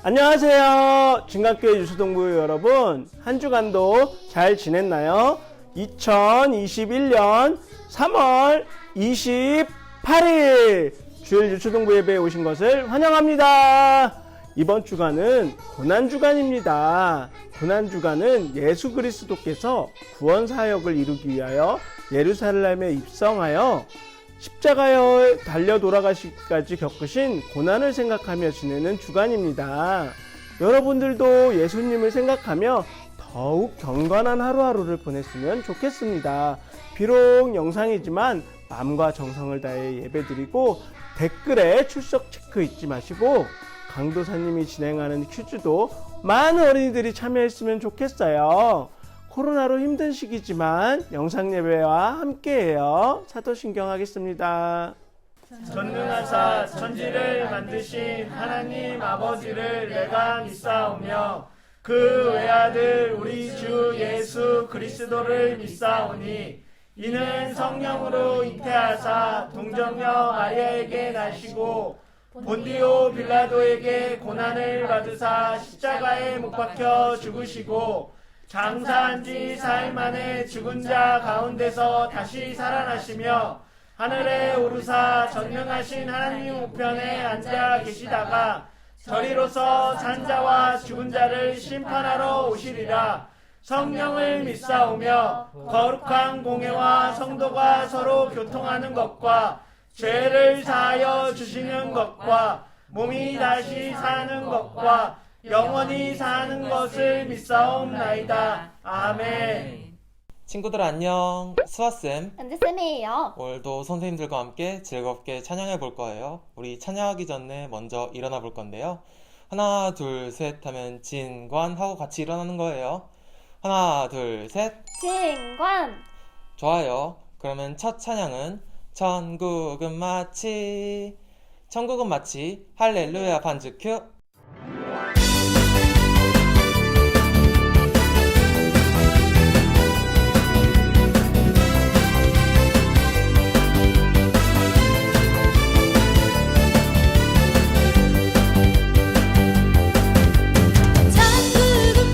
안녕하세요. 진강교회 유수동부 여러분, 한 주간도 잘 지냈나요? 2021년 3월 28일 주일 유수동부 예배에 오신 것을 환영합니다. 이번 주간은 고난주간입니다. 고난주간은 예수 그리스도께서 구원사역을 이루기 위하여 예루살렘에 입성하여 십자가에 달려 돌아가시기까지 겪으신 고난을 생각하며 지내는 주간입니다. 여러분들도 예수님을 생각하며 더욱 경건한 하루하루를 보냈으면 좋겠습니다. 비록 영상이지만 마음과 정성을 다해 예배드리고 댓글에 출석 체크 잊지 마시고 강도사님이 진행하는 퀴즈도 많은 어린이들이 참여했으면 좋겠어요. 코로나로 힘든 시기지만 영상 예배와 함께해요. 사도신경 하겠습니다. 전능하사 천지를 만드신 하나님 아버지를 내가 믿사오며 그 외아들 우리 주 예수 그리스도를 믿사오니 이는 성령으로 잉태하사 동정녀 마리아에게 나시고 본디오 빌라도에게 고난을 받으사 십자가에 못 박혀 죽으시고 장사한 지 4일 만에 죽은 자 가운데서 다시 살아나시며 하늘에 오르사 전능하신 하나님 우편에 앉아 계시다가 저리로서 산 자와 죽은 자를 심판하러 오시리라. 성령을 믿사오며 거룩한 공회와 성도가 서로 교통하는 것과 죄를 사하여 주시는 것과 몸이 다시 사는 것과 영원히 사는 것을 믿사옵나이다. 아멘. 친구들 안녕. 수아쌤, 은지쌤이에요. 오늘도 선생님들과 함께 즐겁게 찬양해 볼 거예요. 우리 찬양하기 전에 먼저 일어나 볼 건데요. 하나 둘 셋 하면 진관 하고 같이 일어나는 거예요. 하나 둘 셋. 진관. 좋아요. 그러면 첫 찬양은 천국은 마치 할렐루야 반주 큐. 천국은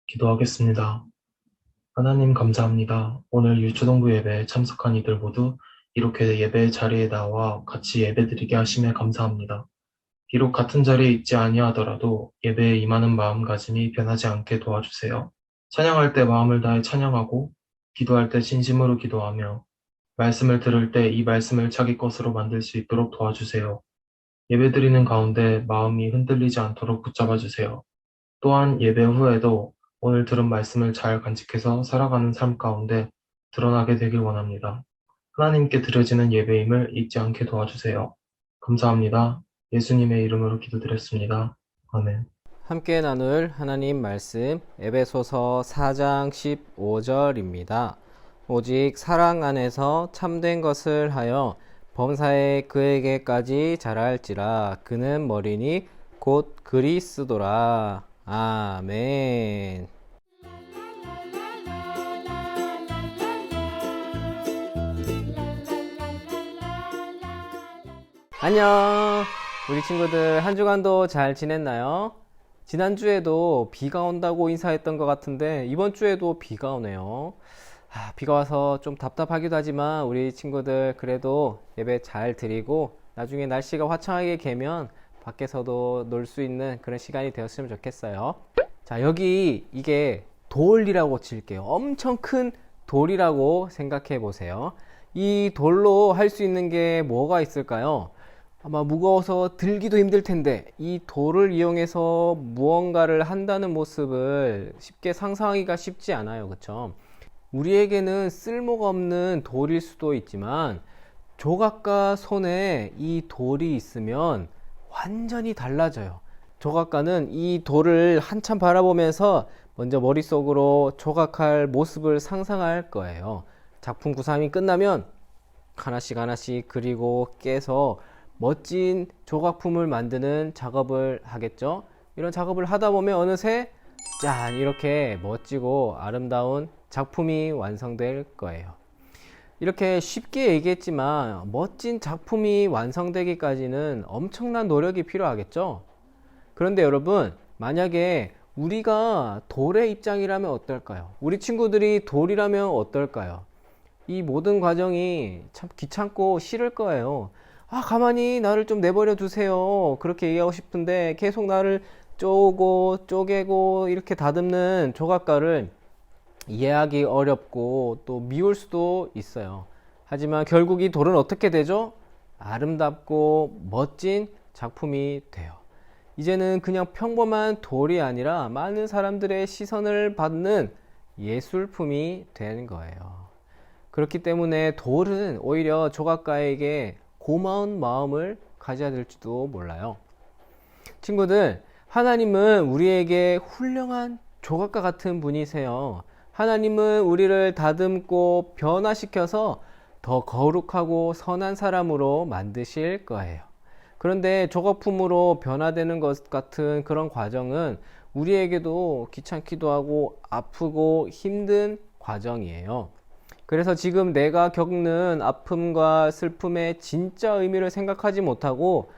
기도하겠습니다. 하나님 감사합니다. 오늘 유초동부 예배에 참석한 이들 모두 이렇게 예배 자리에 나와 같이 예배드리게 하심에 감사합니다. 비록 같은 자리에 있지 아니하더라도 예배에 임하는 마음가짐이 변하지 않게 도와주세요. 찬양할 때 마음을 다해 찬양하고 기도할 때 진심으로 기도하며 말씀을 들을 때 이 말씀을 자기 것으로 만들 수 있도록 도와주세요. 예배드리는 가운데 마음이 흔들리지 않도록 붙잡아 주세요. 또한 예배 후에도 오늘 들은 말씀을 잘 간직해서 살아가는 삶 가운데 드러나게 되길 원합니다. 하나님께 드려지는 예배임을 잊지 않게 도와주세요. 감사합니다. 예수님의 이름으로 기도드렸습니다. 아멘. 함께 나눌 하나님 말씀 에베소서 4장 15절입니다. 오직 사랑 안에서 참된 것을 하여 범사에 그에게까지 자랄지라. 그는 머리니 곧 그리스도라. 아멘. 안녕. 우리 친구들 한 주간도 잘 지냈나요? 지난주에도 비가 온다고 인사했던 것 같은데 이번 주에도 비가 오네요. 비가 와서 좀 답답하기도 하지만 우리 친구들 그래도 예배 잘 드리고 나중에 날씨가 화창하게 개면 밖에서도 놀 수 있는 그런 시간이 되었으면 좋겠어요. 자, 여기 이게 돌이라고 칠게요. 엄청 큰 돌이라고 생각해 보세요. 이 돌로 할 수 있는 게 뭐가 있을까요? 아마 무거워서 들기도 힘들 텐데 이 돌을 이용해서 무언가를 한다는 모습을 쉽게 상상하기가 쉽지 않아요. 그쵸? 우리에게는 쓸모가 없는 돌일 수도 있지만 조각가 손에 이 돌이 있으면 완전히 달라져요. 조각가는 이 돌을 한참 바라보면서 먼저 머릿속으로 조각할 모습을 상상할 거예요. 작품 구상이 끝나면 하나씩 하나씩 그리고 깨서 멋진 조각품을 만드는 작업을 하겠죠. 이런 작업을 하다 보면 어느새 짠! 이렇게 멋지고 아름다운 작품이 완성될 거예요. 이렇게 쉽게 얘기했지만 멋진 작품이 완성되기까지는 엄청난 노력이 필요하겠죠. 그런데 여러분, 만약에 우리가 돌의 입장이라면 어떨까요? 우리 친구들이 돌이라면 어떨까요? 이 모든 과정이 참 귀찮고 싫을 거예요. 가만히 나를 좀 내버려 두세요. 그렇게 얘기하고 싶은데 계속 나를 쪼개고 이렇게 다듬는 조각가를 이해하기 어렵고 또 미울 수도 있어요. 하지만 결국 이 돌은 어떻게 되죠? 아름답고 멋진 작품이 돼요. 이제는 그냥 평범한 돌이 아니라 많은 사람들의 시선을 받는 예술품이 되는 거예요. 그렇기 때문에 돌은 오히려 조각가에게 고마운 마음을 가져야 될지도 몰라요. 친구들, 하나님은 우리에게 훌륭한 조각가 같은 분이세요. 하나님은 우리를 다듬고 변화시켜서 더 거룩하고 선한 사람으로 만드실 거예요. 그런데 조각품으로 변화되는 것 같은 그런 과정은 우리에게도 귀찮기도 하고 아프고 힘든 과정이에요. 그래서 지금 내가 겪는 아픔과 슬픔의 진짜 의미를 생각하지 못하고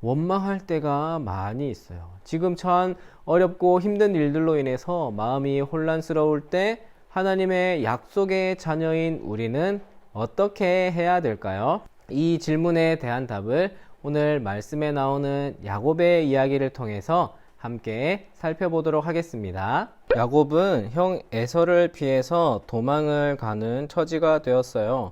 원망할 때가 많이 있어요. 지금 처한 어렵고 힘든 일들로 인해서 마음이 혼란스러울 때 하나님의 약속의 자녀인 우리는 어떻게 해야 될까요? 이 질문에 대한 답을 오늘 말씀에 나오는 야곱의 이야기를 통해서 함께 살펴보도록 하겠습니다. 야곱은 형 에서를 피해서 도망을 가는 처지가 되었어요.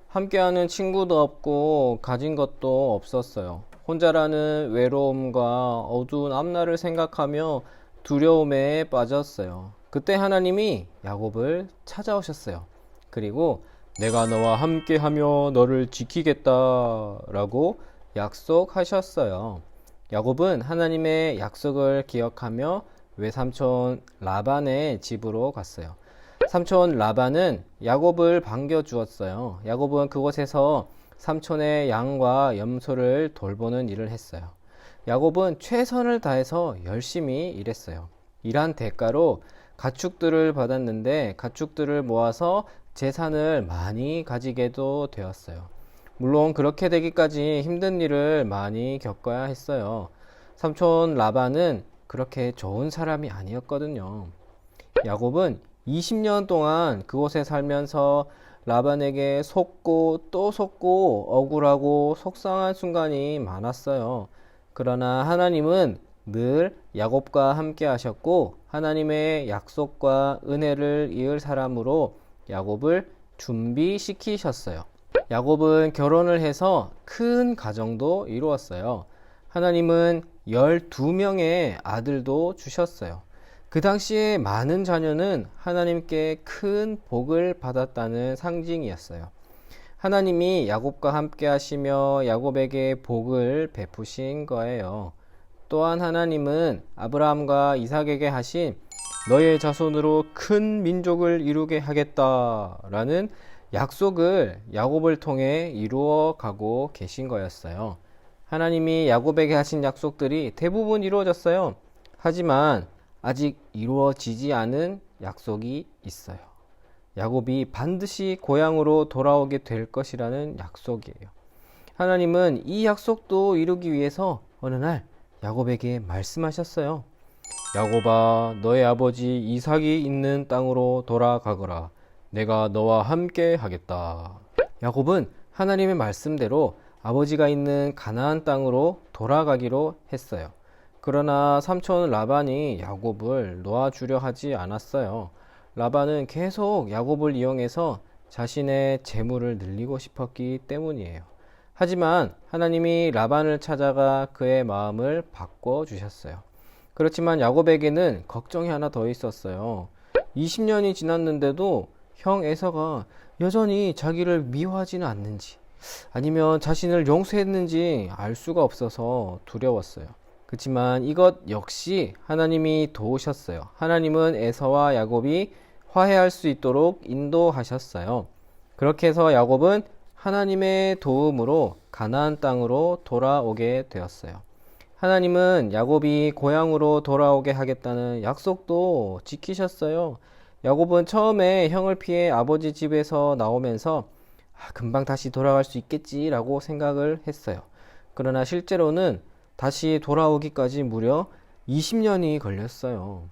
함께하는 친구도 없고 가진 것도 없었어요. 혼자라는 외로움과 어두운 앞날을 생각하며 두려움에 빠졌어요. 그때 하나님이 야곱을 찾아오셨어요. 그리고 내가 너와 함께하며 너를 지키겠다라고 약속하셨어요. 야곱은 하나님의 약속을 기억하며 외삼촌 라반의 집으로 갔어요. 삼촌 라반은 야곱을 반겨주었어요. 야곱은 그곳에서 삼촌의 양과 염소를 돌보는 일을 했어요. 야곱은 최선을 다해서 열심히 일했어요. 일한 대가로 가축들을 받았는데 가축들을 모아서 재산을 많이 가지게도 되었어요. 물론 그렇게 되기까지 힘든 일을 많이 겪어야 했어요. 삼촌 라반은 그렇게 좋은 사람이 아니었거든요. 야곱은 20년 동안 그곳에 살면서 라반에게 속고 또 속고 억울하고 속상한 순간이 많았어요. 그러나 하나님은 늘 야곱과 함께 하셨고 하나님의 약속과 은혜를 이을 사람으로 야곱을 준비시키셨어요. 야곱은 결혼을 해서 큰 가정도 이루었어요. 하나님은 12명의 아들도 주셨어요. 그 당시에 많은 자녀는 하나님께 큰 복을 받았다는 상징이었어요. 하나님이 야곱과 함께 하시며 야곱에게 복을 베푸신 거예요. 또한 하나님은 아브라함과 이삭에게 하신 너의 자손으로 큰 민족을 이루게 하겠다라는 약속을 야곱을 통해 이루어 가고 계신 거였어요. 하나님이 야곱에게 하신 약속들이 대부분 이루어졌어요. 하지만 아직 이루어지지 않은 약속이 있어요. 야곱이 반드시 고향으로 돌아오게 될 것이라는 약속이에요. 하나님은 이 약속도 이루기 위해서 어느 날 야곱에게 말씀하셨어요. 야곱아, 너의 아버지 이삭이 있는 땅으로 돌아가거라. 내가 너와 함께 하겠다. 야곱은 하나님의 말씀대로 아버지가 있는 가나안 땅으로 돌아가기로 했어요. 그러나 삼촌 라반이 야곱을 놓아주려 하지 않았어요. 라반은 계속 야곱을 이용해서 자신의 재물을 늘리고 싶었기 때문이에요. 하지만 하나님이 라반을 찾아가 그의 마음을 바꿔주셨어요. 그렇지만 야곱에게는 걱정이 하나 더 있었어요. 20년이 지났는데도 형 에서가 여전히 자기를 미워하지는 않는지 아니면 자신을 용서했는지 알 수가 없어서 두려웠어요. 그렇지만 이것 역시 하나님이 도우셨어요. 하나님은 에서와 야곱이 화해할 수 있도록 인도하셨어요. 그렇게 해서 야곱은 하나님의 도움으로 가나안 땅으로 돌아오게 되었어요. 하나님은 야곱이 고향으로 돌아오게 하겠다는 약속도 지키셨어요. 야곱은 처음에 형을 피해 아버지 집에서 나오면서 금방 다시 돌아갈 수 있겠지라고 생각을 했어요. 그러나 실제로는 다시 돌아오기까지 무려 20년이 걸렸어요.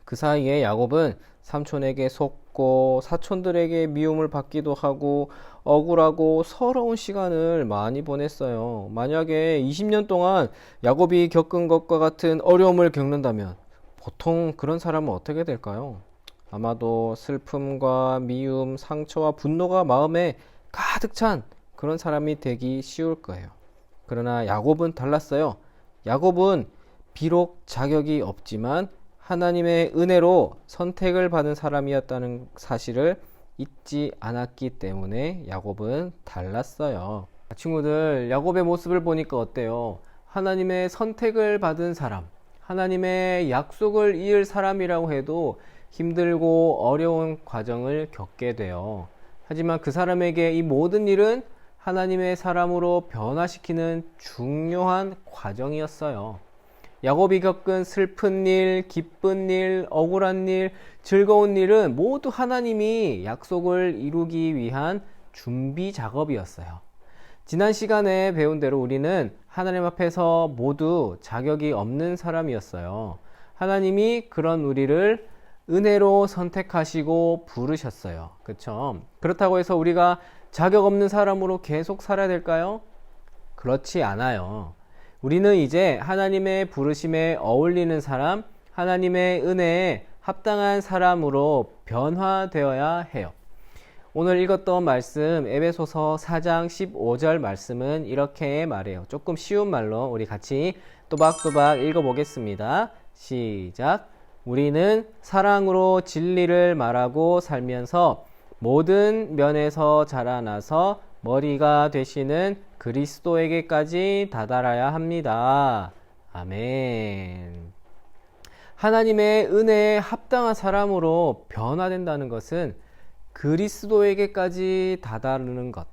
그 사이에 야곱은 삼촌에게 속고 사촌들에게 미움을 받기도 하고 억울하고 서러운 시간을 많이 보냈어요. 만약에 20년 동안 야곱이 겪은 것과 같은 어려움을 겪는다면 보통 그런 사람은 어떻게 될까요? 아마도 슬픔과 미움, 상처와 분노가 마음에 가득 찬 그런 사람이 되기 쉬울 거예요. 그러나 야곱은 달랐어요. 야곱은 비록 자격이 없지만 하나님의 은혜로 선택을 받은 사람이었다는 사실을 잊지 않았기 때문에 야곱은 달랐어요. 친구들, 야곱의 모습을 보니까 어때요? 하나님의 선택을 받은 사람, 하나님의 약속을 이을 사람이라고 해도 힘들고 어려운 과정을 겪게 돼요. 하지만 그 사람에게 이 모든 일은 하나님의 사람으로 변화시키는 중요한 과정이었어요. 야곱이 겪은 슬픈 일, 기쁜 일, 억울한 일, 즐거운 일은 모두 하나님이 약속을 이루기 위한 준비 작업이었어요. 지난 시간에 배운 대로 우리는 하나님 앞에서 모두 자격이 없는 사람이었어요. 하나님이 그런 우리를 은혜로 선택하시고 부르셨어요. 그렇죠? 그렇다고 해서 우리가 자격 없는 사람으로 계속 살아야 될까요? 그렇지 않아요. 우리는 이제 하나님의 부르심에 어울리는 사람, 하나님의 은혜에 합당한 사람으로 변화되어야 해요. 오늘 읽었던 말씀 에베소서 4장 15절 말씀은 이렇게 말해요. 조금 쉬운 말로 우리 같이 또박또박 읽어보겠습니다. 시작. 우리는 사랑으로 진리를 말하고 살면서 모든 면에서 자라나서 머리가 되시는 그리스도에게까지 다다라야 합니다. 아멘. 하나님의 은혜에 합당한 사람으로 변화된다는 것은 그리스도에게까지 다다르는 것,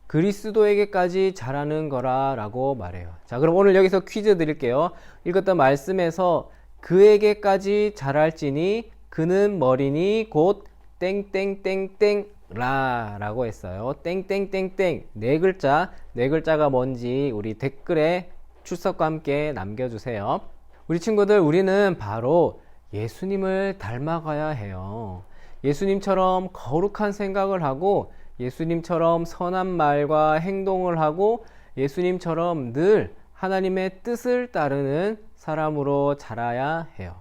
그리스도에게까지 자라는 거라고 말해요. 자, 그럼 오늘 여기서 퀴즈 드릴게요. 읽었던 말씀에서 그에게까지 자랄지니 그는 머리니 곧 땡땡땡땡 라라고 했어요. 땡땡땡땡 네 글자가 뭔지 우리 댓글에 출석과 함께 남겨주세요. 우리 친구들, 우리는 바로 예수님을 닮아가야 해요. 예수님처럼 거룩한 생각을 하고 예수님처럼 선한 말과 행동을 하고 예수님처럼 늘 하나님의 뜻을 따르는 사람으로 자라야 해요.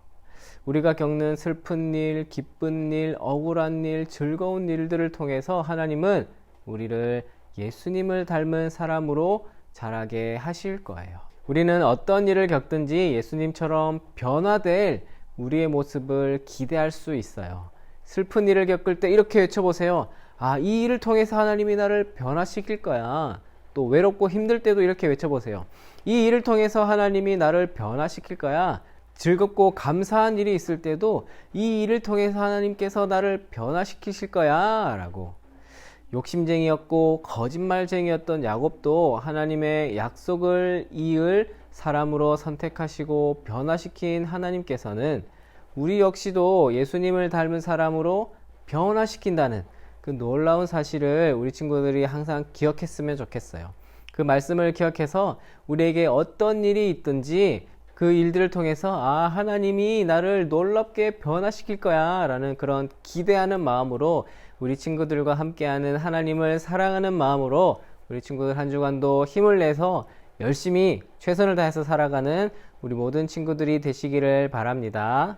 우리가 겪는 슬픈 일, 기쁜 일, 억울한 일, 즐거운 일들을 통해서 하나님은 우리를 예수님을 닮은 사람으로 자라게 하실 거예요. 우리는 어떤 일을 겪든지 예수님처럼 변화될 우리의 모습을 기대할 수 있어요. 슬픈 일을 겪을 때 이렇게 외쳐보세요. 아, 이 일을 통해서 하나님이 나를 변화시킬 거야. 또 외롭고 힘들 때도 이렇게 외쳐보세요. 이 일을 통해서 하나님이 나를 변화시킬 거야. 즐겁고 감사한 일이 있을 때도 이 일을 통해서 하나님께서 나를 변화시키실 거야 라고. 욕심쟁이였고 거짓말쟁이였던 야곱도 하나님의 약속을 이을 사람으로 선택하시고 변화시킨 하나님께서는 우리 역시도 예수님을 닮은 사람으로 변화시킨다는 그 놀라운 사실을 우리 친구들이 항상 기억했으면 좋겠어요. 그 말씀을 기억해서 우리에게 어떤 일이 있든지 그 일들을 통해서 아, 하나님이 나를 놀랍게 변화시킬 거야 라는 그런 기대하는 마음으로 우리 친구들과 함께하는 하나님을 사랑하는 마음으로 우리 친구들 한 주간도 힘을 내서 열심히 최선을 다해서 살아가는 우리 모든 친구들이 되시기를 바랍니다.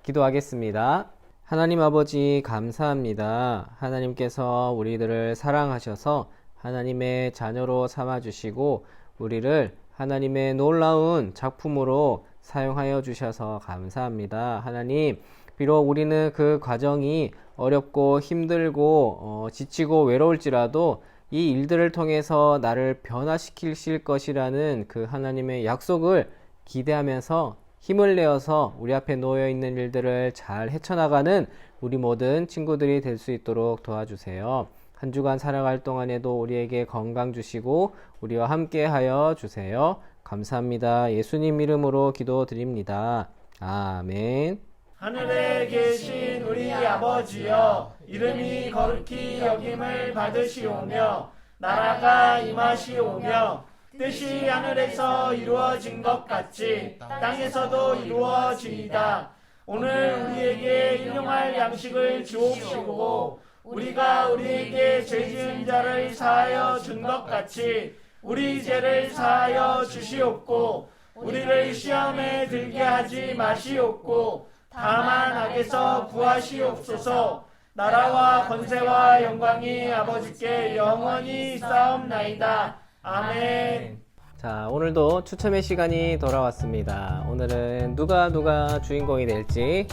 기도하겠습니다. 하나님 아버지 감사합니다. 하나님께서 우리들을 사랑하셔서 하나님의 자녀로 삼아주시고 우리를 하나님의 놀라운 작품으로 사용하여 주셔서 감사합니다. 하나님, 비록 우리는 그 과정이 어렵고 힘들고 지치고 외로울지라도 이 일들을 통해서 나를 변화시키실 것이라는 그 하나님의 약속을 기대하면서 힘을 내어서 우리 앞에 놓여있는 일들을 잘 헤쳐나가는 우리 모든 친구들이 될 수 있도록 도와주세요. 한 주간 살아갈 동안에도 우리에게 건강 주시고 우리와 함께 하여 주세요. 감사합니다. 예수님 이름으로 기도드립니다. 아멘. 하늘에 계신 우리 아버지여, 이름이 거룩히 여김을 받으시오며 나라가 임하시오며 뜻이 하늘에서 이루어진 것 같이 땅에서도 이루어지이다. 오늘 우리에게 일용할 양식을 주옵시고 우리가 우리에게 죄 지은 자를 사하여 준 것 같이 우리 죄를 사하여 주시옵고 우리를 시험에 들게 하지 마시옵고 다만 악에서 구하시옵소서. 나라와 권세와 영광이 아버지께 영원히 있사옵나이다. 아멘. 자, 오늘도 추첨의 시간이 돌아왔습니다. 오늘은 누가 주인공이 될지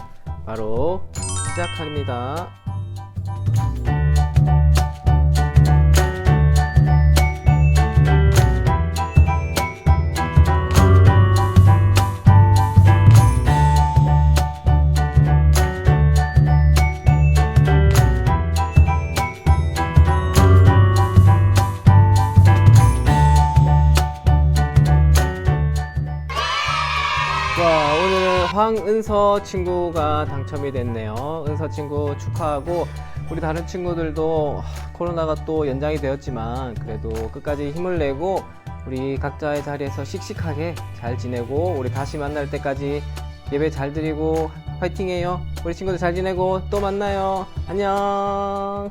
바로 시작합니다. 와, 오늘은 황은서 친구가 당첨이 됐네요. 은서 친구 축하하고 우리 다른 친구들도 코로나가 또 연장이 되었지만 그래도 끝까지 힘을 내고 우리 각자의 자리에서 씩씩하게 잘 지내고 우리 다시 만날 때까지 예배 잘 드리고 화이팅해요. 우리 친구들 잘 지내고 또 만나요. 안녕.